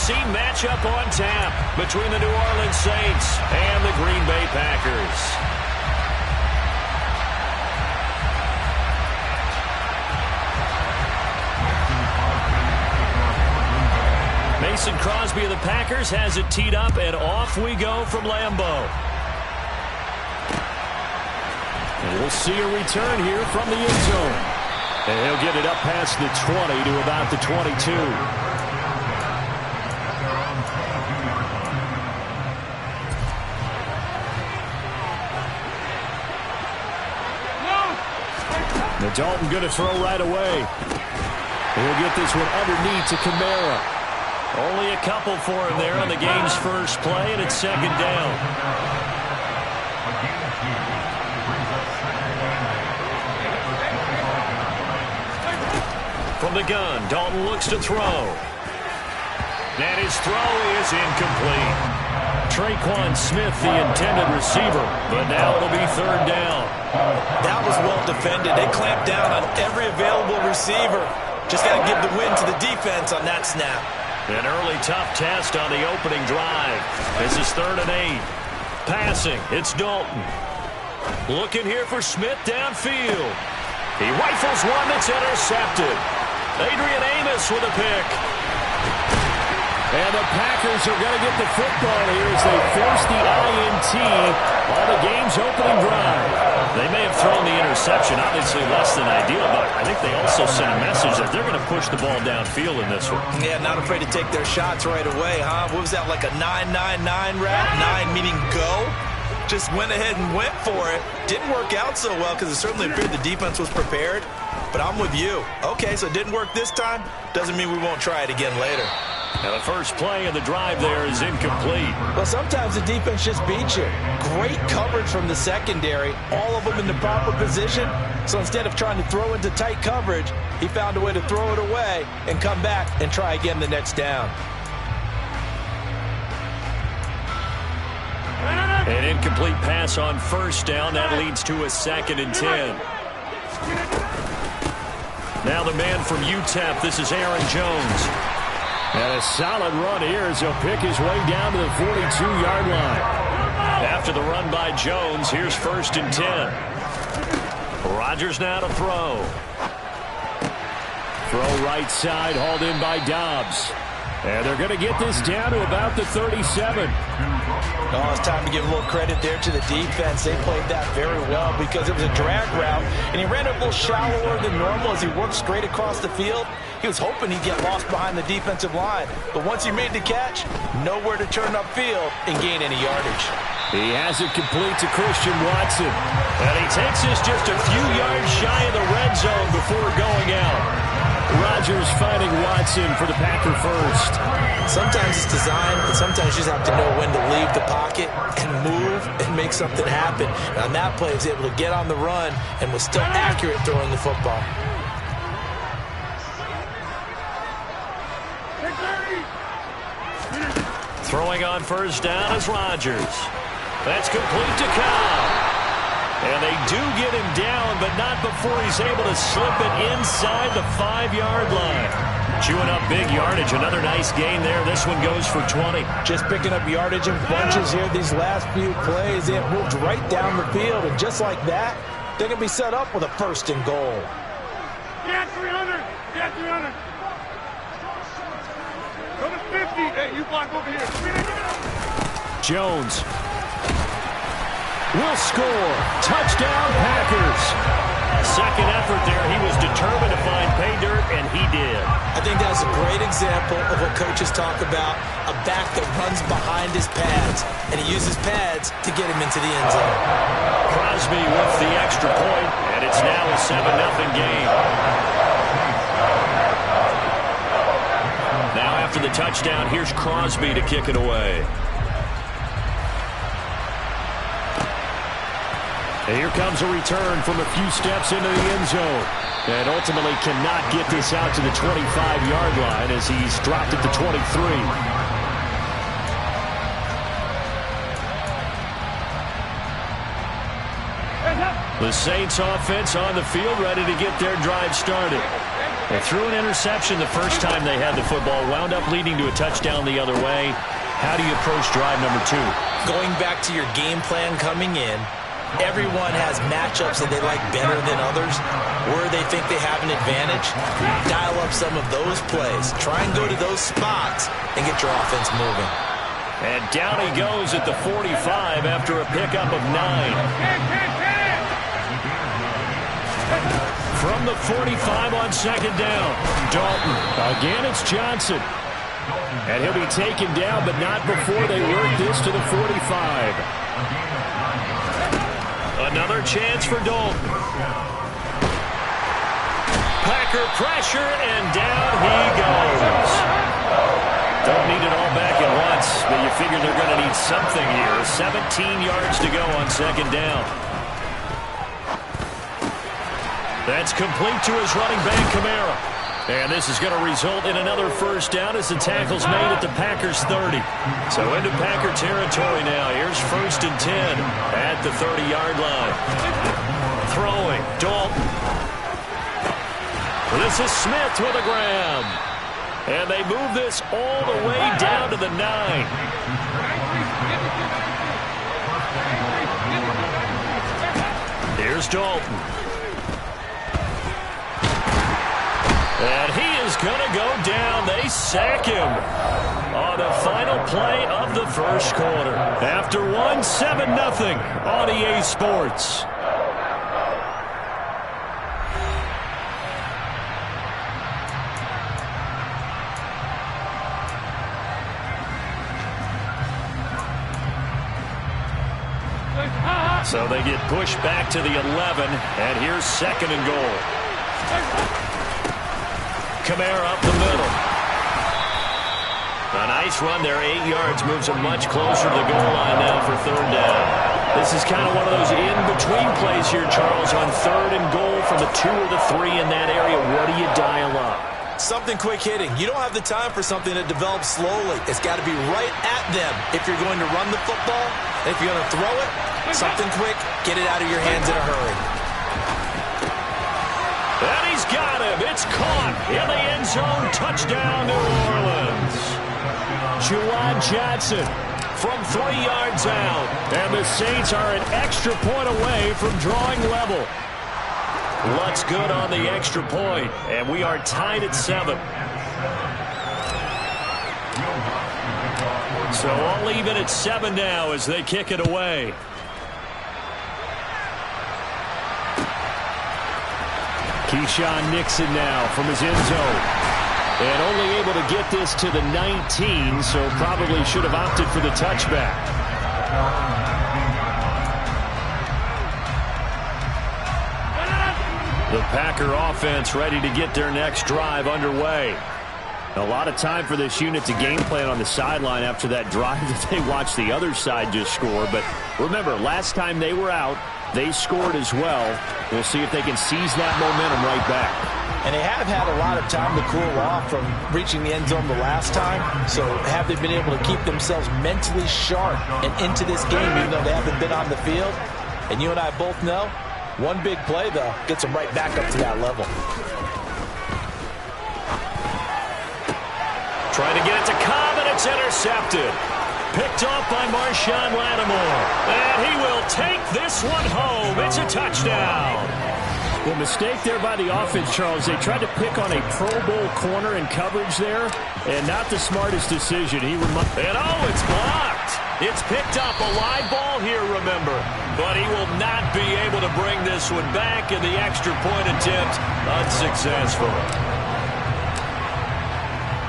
NFC matchup on tap between the New Orleans Saints and the Green Bay Packers. Mason Crosby of the Packers has it teed up, and off we go from Lambeau. And we'll see a return here from the end zone. And he'll get it up past the 20 to about the 22. Now Dalton going to throw right away. He'll get this one underneath to Kamara. Only a couple for him there on the game's first play, and it's second down. From the gun, Dalton looks to throw. And his throw is incomplete. Traquan Smith, the intended receiver, but now it'll be third down. That was well defended. They clamped down on every available receiver. Just got to give the win to the defense on that snap. An early tough test on the opening drive. This is 3rd and 8. Passing, it's Dalton. Looking here for Smith downfield. He rifles one that's intercepted. Adrian Amos with a pick. And the Packers are going to get the football here as they force the INT on the game's opening drive. They may have thrown the interception, obviously less than ideal, but I think they also sent a message that they're going to push the ball downfield in this one. Yeah, not afraid to take their shots right away, huh? What was that, like a 9-9-9 route? 9 meaning go? Just went ahead and went for it. Didn't work out so well because it certainly appeared the defense was prepared. But I'm with you. Okay, so it didn't work this time. Doesn't mean we won't try it again later. Now the first play of the drive there is incomplete. Well, sometimes the defense just beats you. Great coverage from the secondary. All of them in the proper position. So instead of trying to throw into tight coverage, he found a way to throw it away and come back and try again the next down. An incomplete pass on first down. That leads to a 2nd and 10. Now the man from UTEP, this is Aaron Jones. And a solid run here as he'll pick his way down to the 42-yard line. After the run by Jones, here's 1st and 10. Rodgers now to throw. Throw right side, hauled in by Dobbs. And they're going to get this down to about the 37. Oh, it's time to give a little credit there to the defense. They played that very well because it was a drag route, and he ran it a little shallower than normal as he worked straight across the field. He was hoping he'd get lost behind the defensive line, but once he made the catch, nowhere to turn upfield and gain any yardage. He has it complete to Christian Watson, and he takes this just a few yards shy of the red zone before going out. Rodgers finding Watson for the Packer first. Sometimes it's designed, but sometimes you just have to know when to leave the pocket and move and make something happen. And on that play, he was able to get on the run and was still accurate throwing the football. Throwing on first down is Rodgers. That's complete to Cobb. And they do get him down, but not before he's able to slip it inside the 5-yard line. Chewing up big yardage. Another nice gain there. This one goes for 20. Just picking up yardage in bunches here these last few plays. They have moved right down the field, and just like that, they're going to be set up with a 1st and goal. Yeah, 300. Yeah, 300. Go to 50. Hey, you block over here. Jones will score. Touchdown, Packers. Second effort there. He was determined to find pay dirt, and he did. I think that's a great example of what coaches talk about, a back that runs behind his pads, and he uses pads to get him into the end zone. Crosby with the extra point, and it's now a 7-0 game. Now after the touchdown, here's Crosby to kick it away. And here comes a return from a few steps into the end zone. And ultimately cannot get this out to the 25-yard line as he's dropped at the 23. The Saints offense on the field ready to get their drive started. They threw an interception the first time they had the football, wound up leading to a touchdown the other way. How do you approach drive number 2? Going back to your game plan coming in, everyone has matchups that they like better than others, where they think they have an advantage. Dial up some of those plays. Try and go to those spots and get your offense moving. And down he goes at the 45 after a pickup of 9. From the 45 on second down, Dalton. Again, it's Johnson. And he'll be taken down, but not before they work this to the 45. Another chance for Dalton. Packer pressure, and down he goes. Don't need it all back at once, but you figure they're going to need something here. 17 yards to go on second down. That's complete to his running back, Kamara. And this is going to result in another first down as the tackle's made at the Packers' 30. So into Packer territory now. Here's 1st and 10 at the 30-yard line. Throwing, Dalton. This is Smith with a grab. And they move this all the way down to the 9. Here's Dalton. And he is going to go down. They sack him on the final play of the first quarter. After 7-0 on EA Sports. So they get pushed back to the 11, and here's 2nd and goal. Kamara up the middle. A nice run there, 8 yards, moves him much closer to the goal line now for 3rd down. This is kind of one of those in-between plays here, Charles, on 3rd and goal from the 2 or the 3 in that area. What do you dial up? Something quick hitting. You don't have the time for something that develops slowly. It's got to be right at them if you're going to run the football. If you're going to throw it, something quick, get it out of your hands in a hurry. And he's got him. It's caught in the end zone. Touchdown, New Orleans. Juwan Johnson from 3 yards out. And the Saints are an extra point away from drawing level. Lutz good on the extra point, and we are tied at 7. So all even at 7 now as they kick it away. Keyshawn Nixon now from his end zone. And only able to get this to the 19, so probably should have opted for the touchback. The Packer offense ready to get their next drive underway. A lot of time for this unit to game plan on the sideline after that drive that they watched the other side just score. But remember, last time they were out, they scored as well. We'll see if they can seize that momentum right back. And they have had a lot of time to cool off from reaching the end zone the last time. So have they been able to keep themselves mentally sharp and into this game even though they haven't been on the field? And you and I both know, one big play, though, gets them right back up to that level. Trying to get it to Cobb, and it's intercepted. Picked off by Marshawn Lattimore. And he will take this one home. It's a touchdown. The mistake there by the offense, Charles. They tried to pick on a Pro Bowl corner in coverage there, and not the smartest decision. And it's blocked. It's picked up, a live ball here, remember. But he will not be able to bring this one back, and the extra point attempt unsuccessful.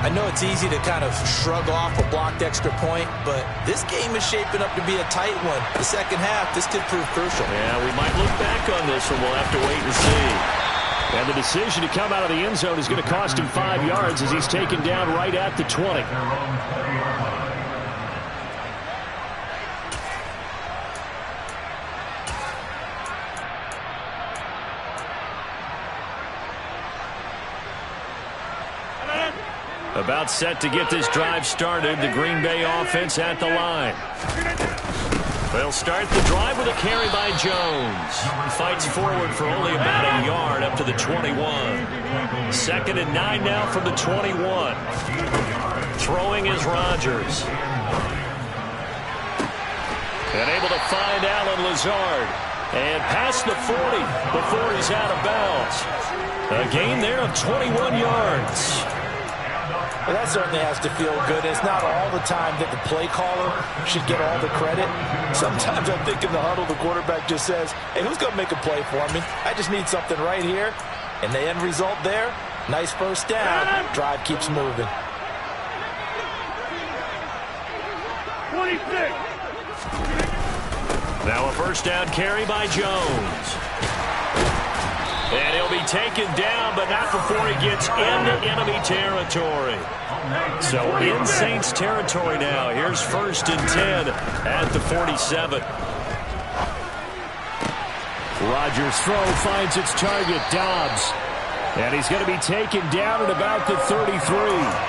I know it's easy to kind of shrug off a blocked extra point, but this game is shaping up to be a tight one. The second half, this could prove crucial. Yeah, we might look back on this one. We'll have to wait and see. And the decision to come out of the end zone is going to cost him 5 yards as he's taken down right at the 20. About set to get this drive started. The Green Bay offense at the line. They'll start the drive with a carry by Jones. Fights forward for only about a yard up to the 21. 2nd and 9 now from the 21. Throwing is Rodgers. And able to find Allen Lazard. And past the 40 before he's out of bounds. A gain there of 21 yards. Well, that certainly has to feel good. It's not all the time that the play caller should get all the credit. Sometimes I think in the huddle, the quarterback just says, hey, who's going to make a play for me? I just need something right here. And the end result there, nice first down. Drive keeps moving. 26. Now a first down carry by Jones. And he'll be taken down, but not before he gets into enemy territory. So in Saints territory now. Here's 1st and 10 at the 47. Rodgers' throw finds its target, Dobbs. And he's going to be taken down at about the 33.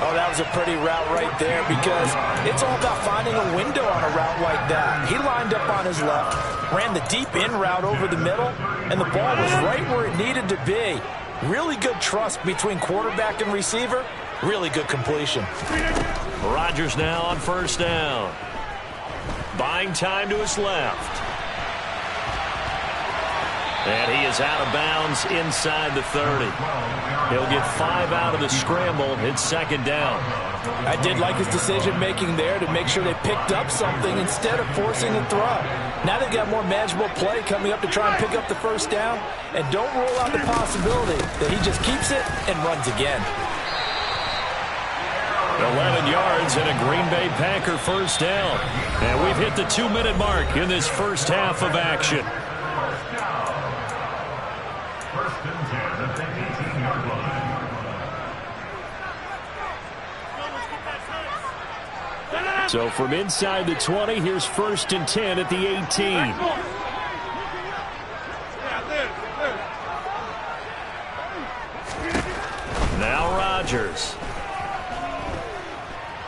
Oh, that was a pretty route right there because it's all about finding a window on a route like that. He lined up on his left, ran the deep in route over the middle, and the ball was right where it needed to be. Really good trust between quarterback and receiver. Really good completion. Rodgers now on first down. Buying time to his left. And he is out of bounds inside the 30. He'll get 5 out of the scramble. It's 2nd down. I did like his decision-making there to make sure they picked up something instead of forcing a throw. Now they've got more manageable play coming up to try and pick up the first down. And don't rule out the possibility that he just keeps it and runs again. 11 yards and a Green Bay Packer first down. And we've hit the 2-minute mark in this first half of action. So from inside the 20, here's 1st and 10 at the 18. Now Rodgers.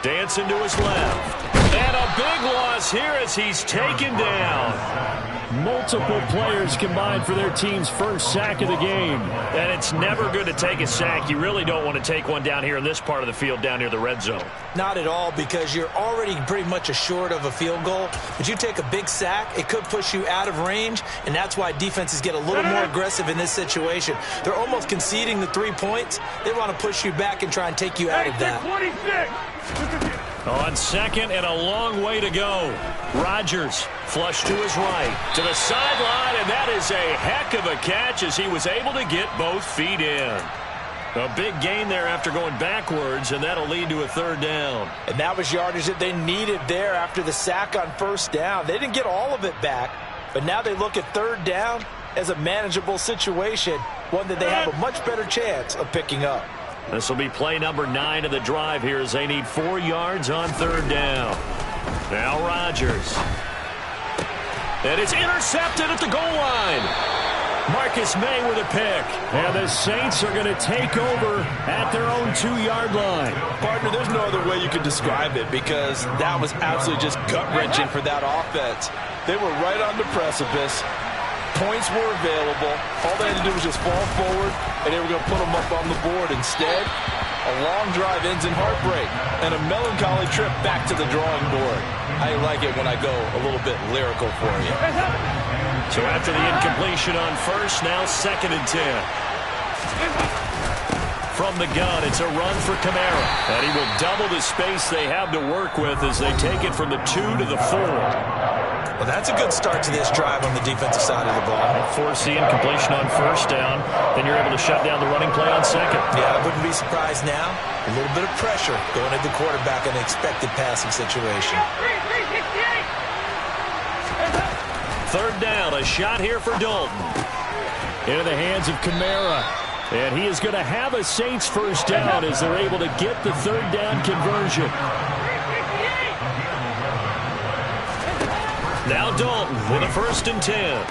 Dancing to his left. And a big loss here as he's taken down. Multiple players combined for their team's first sack of the game. And it's never good to take a sack. You really don't want to take one down here in this part of the field down near the red zone. Not at all, because you're already pretty much assured of a field goal. But you take a big sack, it could push you out of range, and that's why defenses get a little more aggressive in this situation. They're almost conceding the 3 points. They want to push you back and try and take you out of that. 26. On 2nd and a long way to go. Rodgers flush to his right, to the sideline, and that is a heck of a catch as he was able to get both feet in. A big gain there after going backwards, and that'll lead to a 3rd down. And that was yardage that they needed there after the sack on first down. They didn't get all of it back, but now they look at 3rd down as a manageable situation, one that they have a much better chance of picking up. This will be play number 9 of the drive here as they need 4 yards on 3rd down. Now Rodgers. And it's intercepted at the goal line. Marcus May with a pick. And the Saints are going to take over at their own 2-yard line. Partner, there's no other way you could describe it because that was absolutely just gut-wrenching for that offense. They were right on the precipice. Points were available. All they had to do was just fall forward, and they were going to put them up on the board. Instead, a long drive ends in heartbreak and a melancholy trip back to the drawing board. I like it when I go a little bit lyrical for you. So after the incompletion on first, now 2nd and 10. From the gun, it's a run for Kamara. And he will double the space they have to work with as they take it from the 2 to the 4. Well, that's a good start to this drive on the defensive side of the ball. Force the incompletion on first down. Then you're able to shut down the running play on 2nd. Yeah, I wouldn't be surprised now. A little bit of pressure going at the quarterback in an expected passing situation. 3rd down, a shot here for Dalton. Into the hands of Kamara. And he is going to have a Saints first down as they're able to get the 3rd down conversion. Now Dalton with a 1st and 10.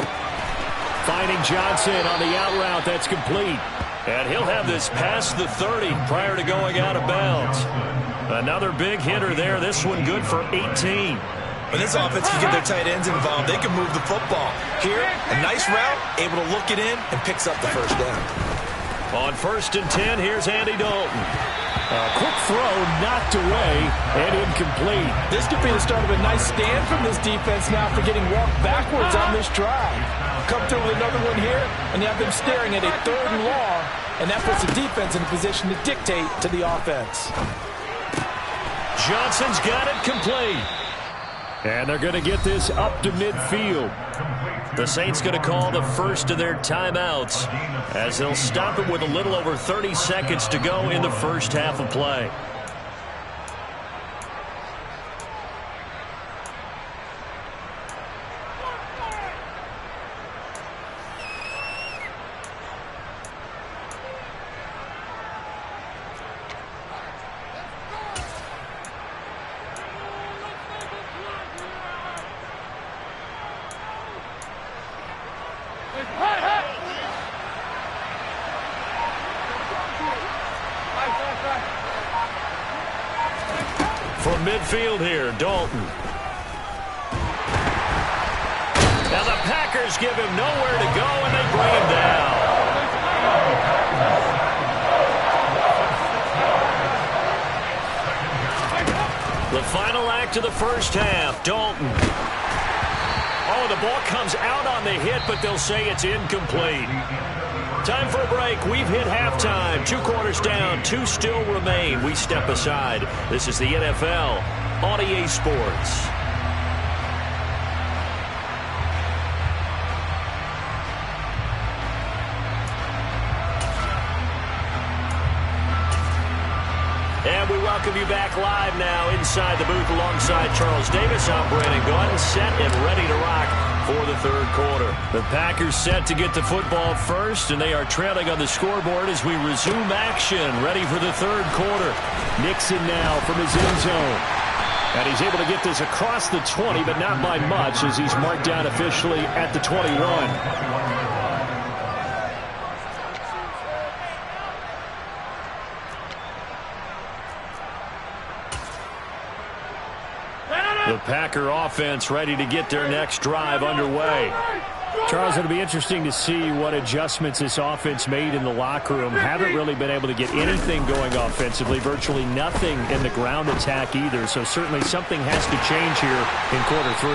Finding Johnson on the out route. That's complete. And he'll have this past the 30 prior to going out of bounds. Another big hitter there. This one good for 18. When this offense can get their tight ends involved, they can move the football. Here, a nice route, able to look it in, and picks up the first down. On 1st and 10, here's Andy Dalton. Quick throw, knocked away, and incomplete. This could be the start of a nice stand from this defense now for getting walked backwards on this drive. Come through with another one here, and you have them staring at a 3rd and long, and that puts the defense in a position to dictate to the offense. Johnson's got it complete. And they're going to get this up to midfield. The Saints going to call the first of their timeouts as they'll stop it with a little over 30 seconds to go in the first half of play. From midfield here, Dalton. Now the Packers give him nowhere to go, and they bring him down. The final act of the first half, Dalton. Oh, the ball comes out on the hit, but they'll say it's incomplete. Time for a break. We've hit halftime. 2 quarters down. 2 still remain. We step aside. This is the NFL on EA Sports. And we welcome you back live now inside the booth alongside Charles Davis. I'm Brandon Gordon, set and ready to rock for the 3rd quarter. The Packers set to get the football first, and they are trailing on the scoreboard as we resume action, ready for the 3rd quarter. Nixon now from his end zone. And he's able to get this across the 20, but not by much as he's marked down officially at the 21. The Packer offense ready to get their next drive underway. Charles, it'll be interesting to see what adjustments this offense made in the locker room. Haven't really been able to get anything going offensively, virtually nothing in the ground attack either. So certainly something has to change here in quarter 3.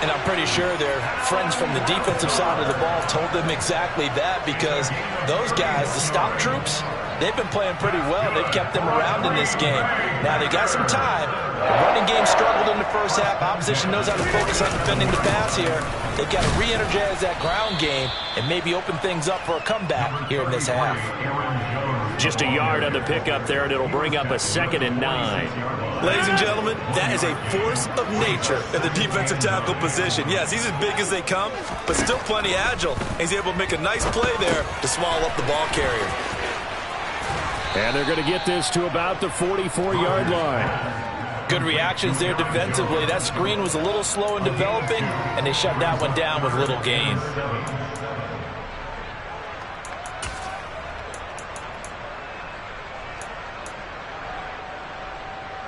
And I'm pretty sure their friends from the defensive side of the ball told them exactly that, because those guys, the stop troops, they've been playing pretty well. They've kept them around in this game. Now they got some time. The running game struggled in the first half. Opposition knows how to focus on defending the pass here. They've got to re-energize that ground game and maybe open things up for a comeback here in this half. Just a yard on the pickup there, and it'll bring up a 2nd and 9. Ladies and gentlemen, that is a force of nature in the defensive tackle position. Yes, he's as big as they come, but still plenty agile. He's able to make a nice play there to swallow up the ball carrier. And they're going to get this to about the 44-yard line. Good reactions there defensively. That screen was a little slow in developing, and they shut that one down with little gain.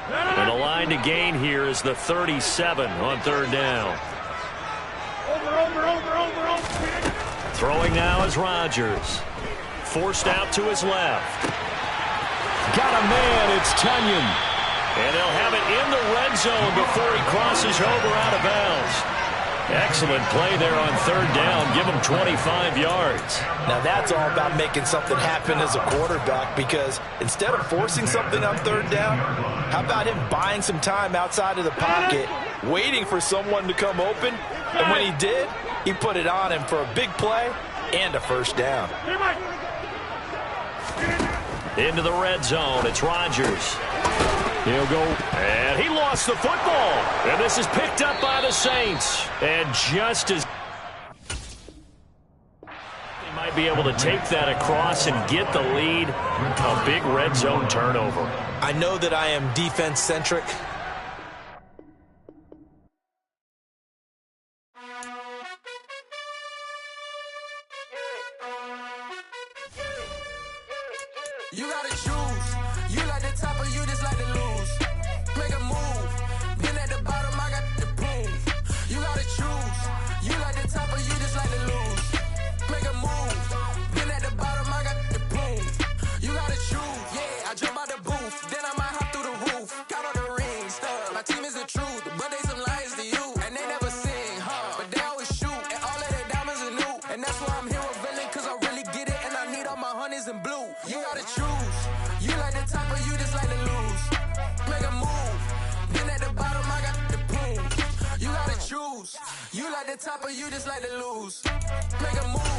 And the line to gain here is the 37 on 3rd down. Throwing now is Rodgers. Forced out to his left. Got a man, it's Tunyon. And they'll have it in the red zone before he crosses over out of bounds. Excellent play there on 3rd down. Give him 25 yards. Now that's all about making something happen as a quarterback, because instead of forcing something on 3rd down, how about him buying some time outside of the pocket, waiting for someone to come open, and when he did, he put it on him for a big play and a 1st down. Into the red zone, it's Rodgers. He'll go. And he lost the football. And this is picked up by the Saints. And just as they might be able to take that across and get the lead, a big red zone turnover. I know that I am defense-centric. You gotta choose. You like the top or you just like to lose. Make a move. Been at the bottom, I got the prove. You gotta choose. You like the top or you just like to lose. Make a move. Been at the bottom, I got the prove. You like the top or you just like to lose? Make a move.